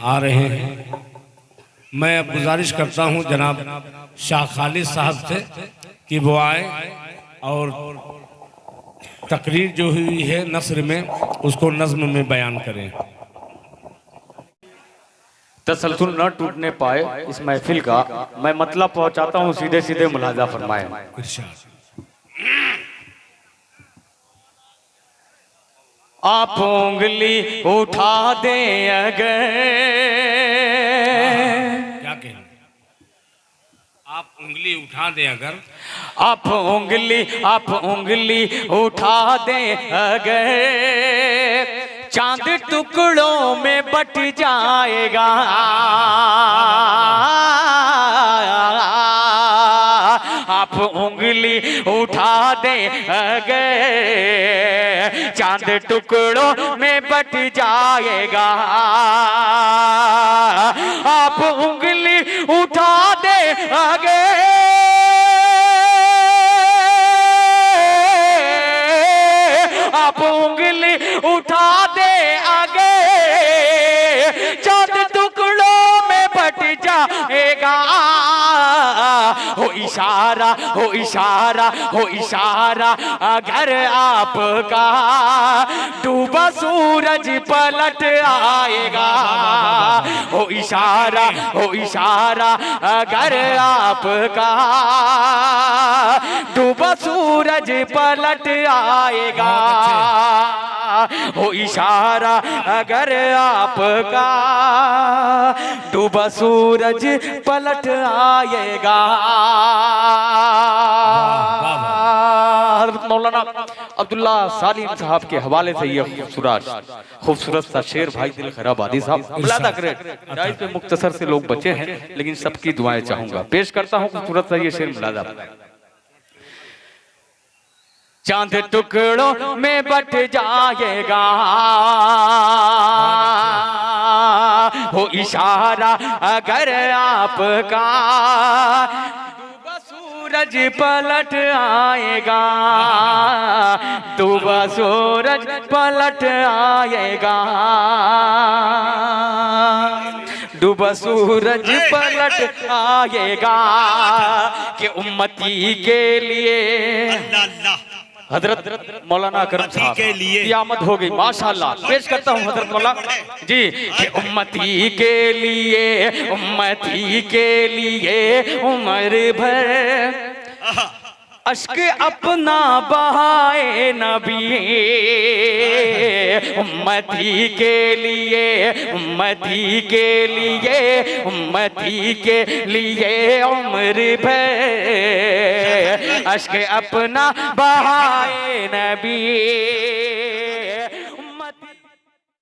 आ रहे हैं। मैं अब गुजारिश करता हूं जनाब शाह खालिद साहब से कि वो आए और तकरीर जो हुई है नस्र में उसको नज्म में बयान करें। तसलसल न टूटने पाए इस महफिल का मैं मतलब पहुंचाता हूं, सीधे सीधे मुलाजा फरमाए। आप उंगली उठा दें अगर, क्या कहें, आप उंगली उठा दें अगर, आप उंगली उठा दें अगर, चांद टुकड़ों में बट जाएगा। आप उंगली उठा दें अगर, चांद टुकड़ों में बट जाएगा। आप उंगली उठा दें अगर, आप उंगली उठा दे आगे, चांद टुकड़ों में बट जाएगा। हो इशारा, हो इशारा, हो इशारा अगर आपका, डूबा सूरज पलट आएगा। हो इशारा, हो इशारा अगर आपका, डूबा सूरज पलट आएगा। हो इशारा अगर आपका, डूबा सूरज पलट आएगा। हज़रत मौलाना अब्दुल्ला सालिम साहब के हवाले से ये खूबसूरत सा शेर भाई दिल खैराबादी साहब मुलादा करें। जायज़ पे मुख्तसर से लोग बचे हैं लेकिन सबकी दुआएं चाहूंगा। पेश करता हूँ खूबसूरत सा ये शेर मुलादा। चांद टुकड़ों में बट जाएगा, हो इशारा अगर आपका, डूबा सूरज पलट आएगा। डूबा सूरज पलट आएगा। डूबा सूरज पलट आएगा कि उम्मती के लिए। हजरत मौलाना करम साहब की आमद हो गई माशाल्लाह। पेश करता हूँ हजरत मौलाना जी कि उम्मती के लिए, उम्मती के लिए उम्र भर अश्क अपना बहाए नबी। उम्मती के लिए, उम्मती के लिए, उम्मती के लिए उम्र भर अश्क अपना बहाए नबी।